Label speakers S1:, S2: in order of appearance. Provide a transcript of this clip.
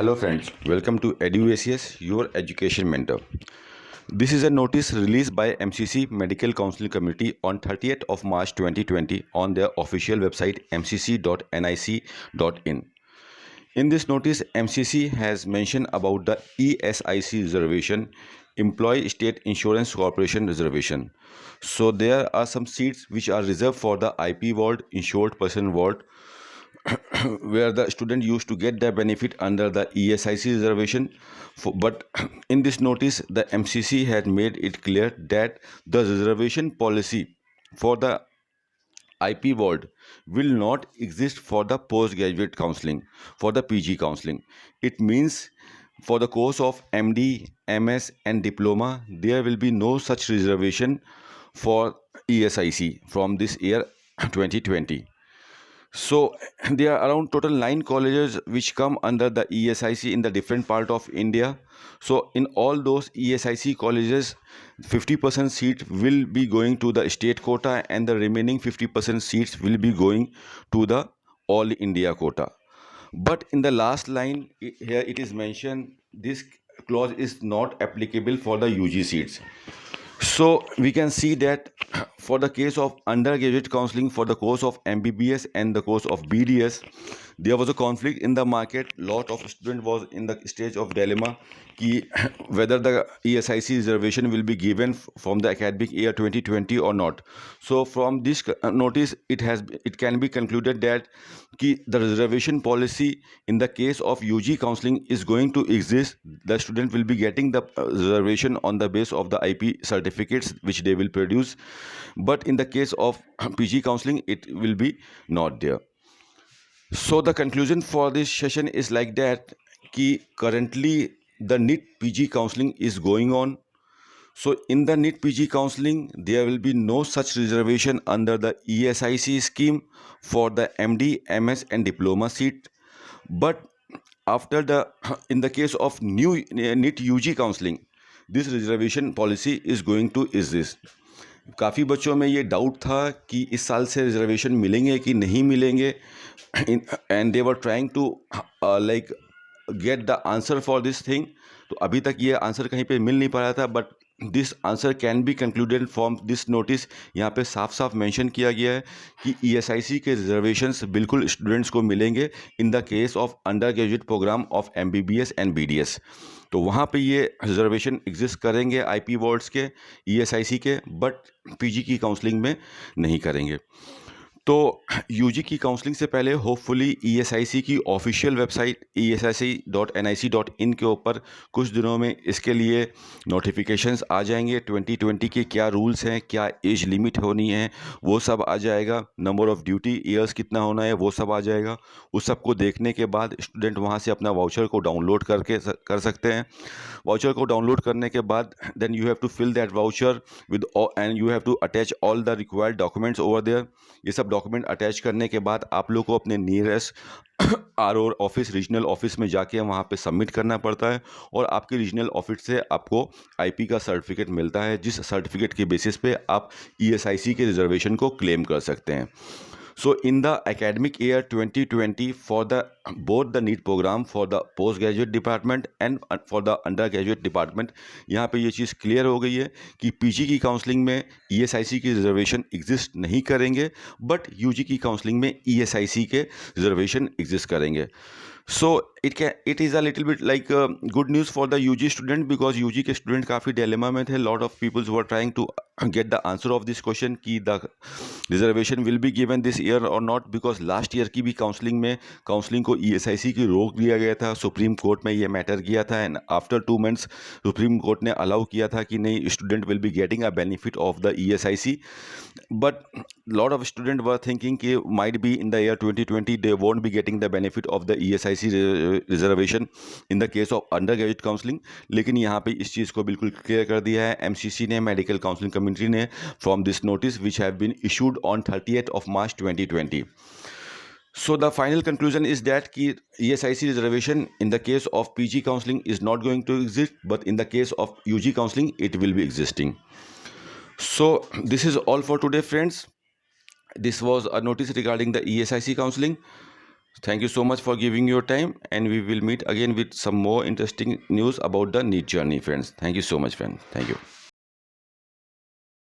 S1: Hello friends, welcome to EduACS, your education mentor. This is a notice released by MCC Medical Counseling Committee on 30th of March 2020 on their official website mcc.nic.in. In this notice, MCC has mentioned about the ESIC reservation, Employee State Insurance Corporation reservation. So there are some seats which are reserved for the IP ward, insured person ward, where the student used to get their benefit under the ESIC reservation. But in this notice, the MCC had made it clear that the reservation policy for the IP ward will not exist for the postgraduate counseling, for the PG counseling. It means for the course of MD, MS, and diploma, there will be no such reservation for ESIC from this year 2020. So there are around total 9 colleges which come under the ESIC in the different part of India. So in all those ESIC colleges, 50% seat will be going to the state quota and the remaining 50% seats will be going to the all India quota. But in the last line here it is mentioned this clause is not applicable for the UG seats. So we can see that for the case of undergraduate counseling for the course of MBBS and the course of BDS, there was a conflict in the market. Lot of student was in the stage of dilemma कि whether the ESIC reservation will be given from the academic year 2020 or not. So from this notice, it can be concluded that कि the reservation policy in the case of UG counseling is going to exist. The student will be getting the reservation on the base of the IP certificates which they will produce, but in the case of PG counseling it will be not there. So the conclusion for this session is like that कि currently the NEET PG counseling is going on. So in the NEET PG counseling, there will be no such reservation under the ESIC scheme for the MD, MS and diploma seat. But after the in the case of new NEET UG counseling, this reservation policy is going to exist. काफ़ी बच्चों में ये doubt था कि इस साल से reservation मिलेंगे कि नहीं मिलेंगे, and they were trying to like get the answer for this thing. तो अभी तक ये आंसर कहीं पे मिल नहीं पा रहा था, but this answer can be concluded from this notice. यहाँ पे साफ साफ मेंशन किया गया है कि ESIC के रिजर्वेशंस बिल्कुल स्टूडेंट्स को मिलेंगे in the case of under graduate program of MBBS and BDS. तो वहाँ पे ये रिजर्वेशन एग्जिस्ट करेंगे IP वार्ड्स के, ESIC के, बट PG की काउंसलिंग में नहीं करेंगे. तो UG की काउंसलिंग से पहले होपफुली ESIC की ऑफिशियल वेबसाइट esic.nic.in के ऊपर कुछ दिनों में इसके लिए नोटिफिकेशंस आ जाएंगे. 2020 के क्या रूल्स हैं, क्या एज लिमिट होनी है, वो सब आ जाएगा. नंबर ऑफ़ ड्यूटी ईयर्स कितना होना है वो सब आ जाएगा. उस सब को देखने के बाद स्टूडेंट वहाँ से अपना वाउचर को डाउनलोड कर सकते हैं. वाउचर को डाउनलोड करने के बाद then you have to fill that voucher with and you have to attach all the required documents over there. ये सब डॉक्यूमेंट अटैच करने के बाद आप लोग को अपने nearest RO office, regional office में जाके वहाँ पे सबमिट करना पड़ता है, और आपके रीजनल ऑफिस से आपको IP का सर्टिफिकेट मिलता है, जिस सर्टिफिकेट के बेसिस पे आप ESIC के रिजर्वेशन को क्लेम कर सकते हैं. So in the academic year 2020 for the both the NEET program for the postgraduate department and for the undergraduate department, यहाँ पे ये चीज़ क्लियर हो गई है कि PG की काउंसलिंग में ESIC की रिजर्वेशन एग्जिस्ट नहीं करेंगे, बट UG की काउंसलिंग में ESIC के रिजर्वेशन एग्जिस्ट करेंगे. So it is a little bit like good news for the UG student, because UG के स्टूडेंट काफ़ी डिलेमा में थे. Lot of people were trying to get the answer of this question कि the reservation will be given this year or not, because last year की भी counselling को ESIC की रोक दिया गया था. सुप्रीम कोर्ट में ये मैटर किया था, and after 2 months supreme court ने अलाउ किया था कि नहीं, student will be getting a benefit of the ESIC. But lot of students were thinking कि might be in the year 2020 they won't be getting the benefit of the ESIC reservation in the case of undergraduate counseling. लेकिन यहाँ पे इस चीज़ को बिल्कुल clear कर दिया है MCC ने, मेडिकल काउंसलिंग कम्युनिटी ने, from this notice which have been issued on 30th of March 2020. So the final conclusion is that कि ESIC reservation in the case of PG counseling is not going to exist, but in the case of UG counseling it will be existing. So this is all for today, friends. This was a notice regarding the ESIC counseling. Thank you so much for giving your time, and we will meet again with some more interesting news about the NEET journey, friends. Thank you so much, friend. Thank you.